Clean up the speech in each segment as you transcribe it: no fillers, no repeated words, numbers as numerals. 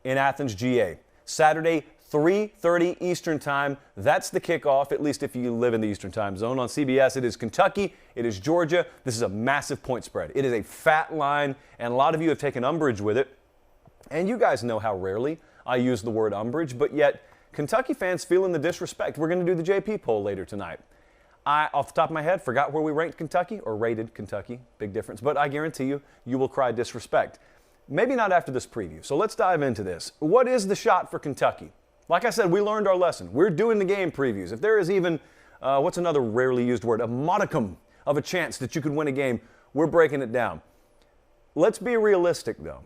in Athens, GA. Saturday, 3:30 Eastern Time. That's the kickoff, at least if you live in the Eastern Time Zone. On CBS, it is Kentucky. It is Georgia. This is a massive point spread. It is a fat line, and a lot of you have taken umbrage with it. And you guys know how rarely I use the word umbrage, but yet Kentucky fans feeling the disrespect. We're going to do the JP poll later tonight. I, off the top of my head, forgot where we ranked Kentucky, or rated Kentucky. Big difference. But I guarantee you, you will cry disrespect. Maybe not after this preview. So let's dive into this. What is the shot for Kentucky? Like I said, we learned our lesson. We're doing the game previews. If there is even, what's another rarely used word, a modicum of a chance that you could win a game, we're breaking it down. Let's be realistic, though.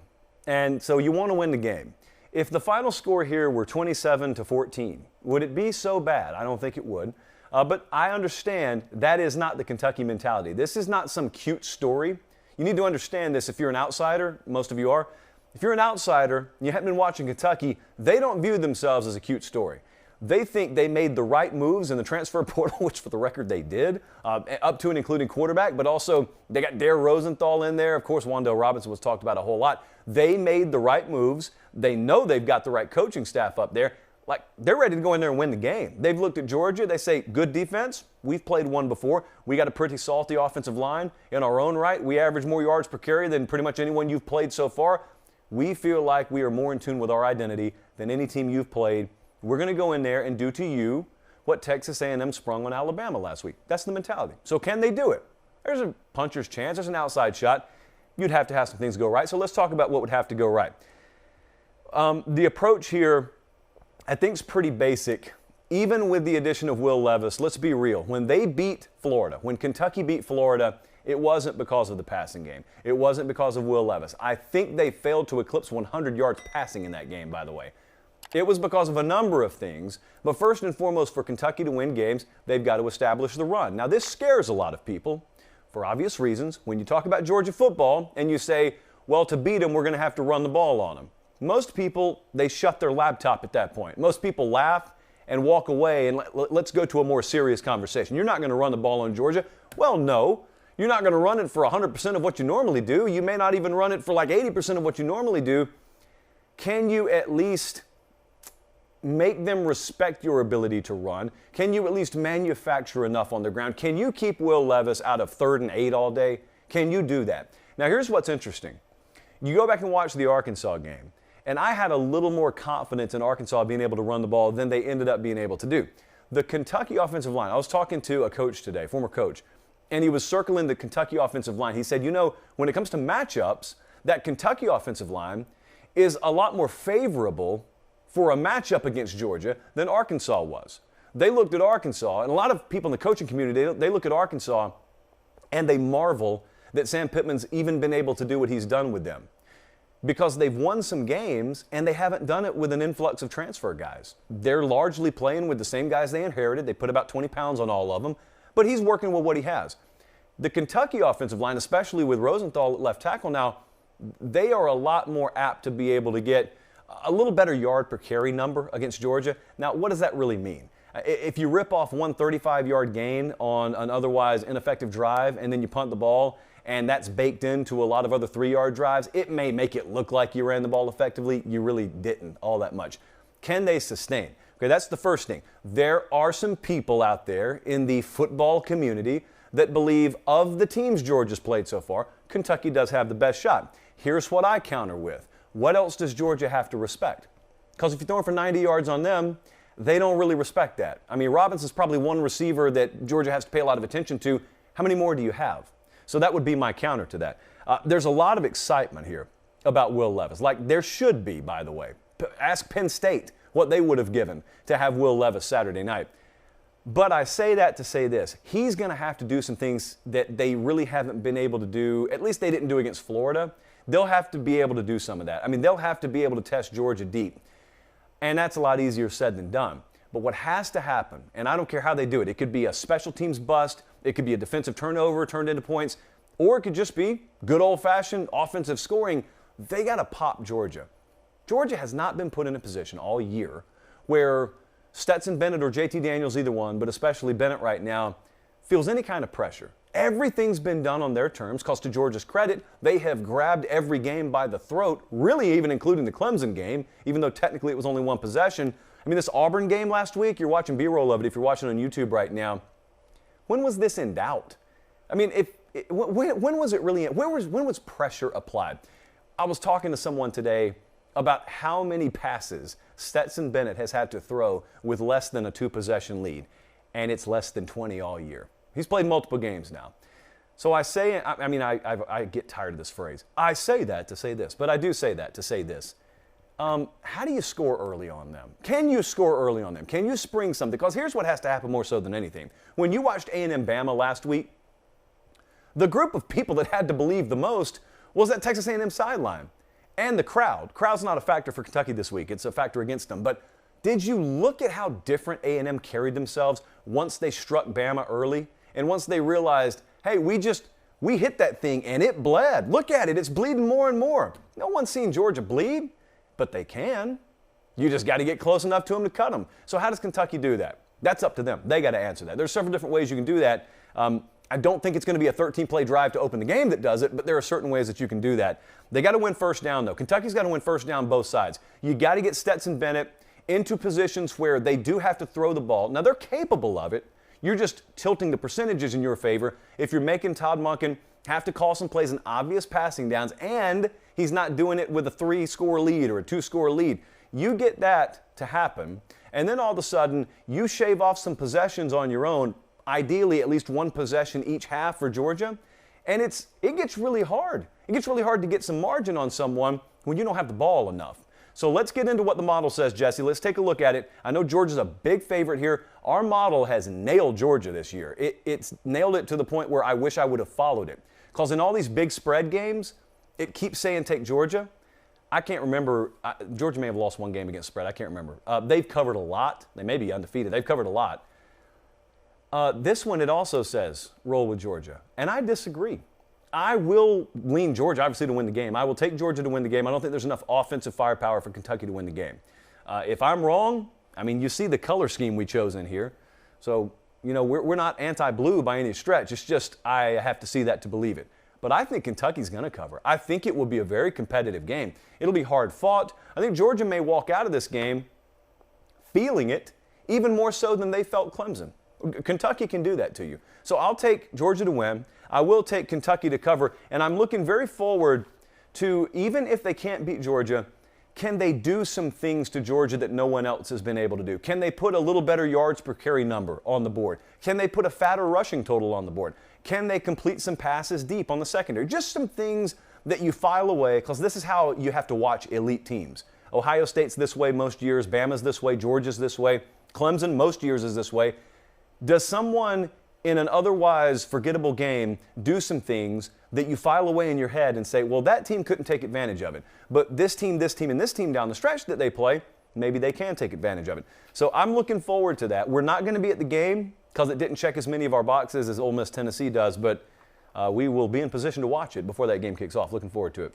And so you want to win the game. If the final score here were 27-14, would it be so bad? I don't think it would. But I understand that is not the Kentucky mentality. This is not some cute story. You need to understand this if you're an outsider. Most of you are. If you're an outsider, you haven't been watching Kentucky, they don't view themselves as a cute story. They think they made the right moves in the transfer portal, which for the record they did, up to and including quarterback, but also they got Dare Rosenthal in there. Of course, Wan'Dale Robinson was talked about a whole lot. They made the right moves. They know they've got the right coaching staff up there. Like, they're ready to go in there and win the game. They've looked at Georgia. They say, good defense. We've played one before. We got a pretty salty offensive line in our own right. We average more yards per carry than pretty much anyone you've played so far. We feel like we are more in tune with our identity than any team you've played. We're going to go in there and do to you what Texas A&M sprung on Alabama last week. That's the mentality. So can they do it? There's a puncher's chance. There's an outside shot. You'd have to have some things go right. So let's talk about what would have to go right. The approach here, I think, is pretty basic. Even with the addition of Will Levis, let's be real. When they beat Florida, when Kentucky beat Florida, it wasn't because of the passing game. It wasn't because of Will Levis. I think they failed to eclipse 100 yards passing in that game, by the way. It was because of a number of things. But first and foremost, for Kentucky to win games, they've got to establish the run. Now, this scares a lot of people for obvious reasons. When you talk about Georgia football and you say, well, to beat them, we're going to have to run the ball on them. Most people, they shut their laptop at that point. Most people laugh and walk away and let's go to a more serious conversation. You're not going to run the ball on Georgia. Well, no. You're not going to run it for 100% of what you normally do. You may not even run it for like 80% of what you normally do. Can you at least make them respect your ability to run? Can you at least manufacture enough on the ground? Can you keep Will Levis out of 3rd and 8 all day? Can you do that? Now, here's what's interesting. You go back and watch the Arkansas game, and I had a little more confidence in Arkansas being able to run the ball than they ended up being able to do. The Kentucky offensive line, I was talking to a coach today, former coach, and he was circling the Kentucky offensive line. He said, you know, when it comes to matchups, that Kentucky offensive line is a lot more favorable for a matchup against Georgia than Arkansas was. They looked at Arkansas, and a lot of people in the coaching community, they look at Arkansas and they marvel that Sam Pittman's even been able to do what he's done with them, because they've won some games and they haven't done it with an influx of transfer guys. They're largely playing with the same guys they inherited. They put about 20 pounds on all of them, but he's working with what he has. The Kentucky offensive line, especially with Rosenthal at left tackle now, they are a lot more apt to be able to get a little better yard per carry number against Georgia. Now, what does that really mean? If you rip off one 35-yard gain on an otherwise ineffective drive and then you punt the ball, and that's baked into a lot of other 3-yard drives, it may make it look like you ran the ball effectively. You really didn't all that much. Can they sustain? Okay, that's the first thing. There are some people out there in the football community that believe of the teams Georgia's played so far, Kentucky does have the best shot. Here's what I counter with. What else does Georgia have to respect? Because if you're throwing for 90 yards on them, they don't really respect that. I mean, Robinson's probably one receiver that Georgia has to pay a lot of attention to. How many more do you have? So that would be my counter to that. There's a lot of excitement here about Will Levis. Like there should be, by the way. Ask Penn State what they would have given to have Will Levis Saturday night. But I say that to say this. He's going to have to do some things that they really haven't been able to do. At least they didn't do against Florida. They'll have to be able to do some of that. I mean, they'll have to be able to test Georgia deep. And that's a lot easier said than done. But what has to happen, and I don't care how they do it, it could be a special teams bust, it could be a defensive turnover turned into points, or it could just be good old-fashioned offensive scoring. They got to pop Georgia. Georgia has not been put in a position all year where Stetson Bennett or JT Daniels, either one, but especially Bennett right now, feels any kind of pressure. Everything's been done on their terms, because to Georgia's credit, they have grabbed every game by the throat, really even including the Clemson game, even though technically it was only one possession. I mean, this Auburn game last week, you're watching B-roll of it if you're watching on YouTube right now. When was this in doubt? I mean, when was it really, when was pressure applied? I was talking to someone today about how many passes Stetson Bennett has had to throw with less than a 2-possession lead, and it's less than 20 all year. He's played multiple games now. So I say, I get tired of this phrase. I say that to say this, but I do say that to say this. How do you score early on them? Can you score early on them? Can you spring something? Because here's what has to happen more so than anything. When you watched A&M Bama last week, the group of people that had to believe the most was that Texas A&M sideline and the crowd. Crowd's not a factor for Kentucky this week. It's a factor against them. But did you look at how different A&M carried themselves once they struck Bama early? And once they realized, hey, we hit that thing and it bled. Look at it, it's bleeding more and more. No one's seen Georgia bleed, but they can. You just got to get close enough to them to cut them. So how does Kentucky do that? That's up to them. They got to answer that. There's several different ways you can do that. I don't think it's going to be a 13-play drive to open the game that does it, but there are certain ways that you can do that. They got to win first down, though. Kentucky's got to win first down both sides. You got to get Stetson Bennett into positions where they do have to throw the ball. Now, they're capable of it. You're just tilting the percentages in your favor if you're making Todd Monken have to call some plays in obvious passing downs, and he's not doing it with a 3-score lead or a 2-score lead. You get that to happen, and then all of a sudden you shave off some possessions on your own, ideally at least one possession each half for Georgia, and it gets really hard. It gets really hard to get some margin on someone when you don't have the ball enough. So let's get into what the model says, Jesse. Let's take a look at it. I know Georgia's a big favorite here. Our model has nailed Georgia this year. It's nailed it to the point where I wish I would have followed it. Because in all these big spread games, it keeps saying take Georgia. I can't remember. Georgia may have lost one game against spread. I can't remember. They've covered a lot. They may be undefeated. They've covered a lot. This one, it also says roll with Georgia. And I disagree. I will lean Georgia, obviously, to win the game. I will take Georgia to win the game. I don't think there's enough offensive firepower for Kentucky to win the game. If I'm wrong, I mean, you see the color scheme we chose in here. So, you know, we're not anti-blue by any stretch. It's just I have to see that to believe it. But I think Kentucky's going to cover. I think it will be a very competitive game. It'll be hard fought. I think Georgia may walk out of this game feeling it, even more so than they felt Clemson. Kentucky can do that to you. So I'll take Georgia to win. I will take Kentucky to cover. And I'm looking very forward to, even if they can't beat Georgia, can they do some things to Georgia that no one else has been able to do? Can they put a little better yards per carry number on the board? Can they put a fatter rushing total on the board? Can they complete some passes deep on the secondary? Just some things that you file away, because this is how you have to watch elite teams. Ohio State's this way most years. Bama's this way. Georgia's this way. Clemson most years is this way. Does someone in an otherwise forgettable game do some things that you file away in your head and say, well, that team couldn't take advantage of it, but this team, and this team down the stretch that they play, maybe they can take advantage of it. So I'm looking forward to that. We're not going to be at the game because it didn't check as many of our boxes as Ole Miss Tennessee does, but we will be in position to watch it before that game kicks off. Looking forward to it.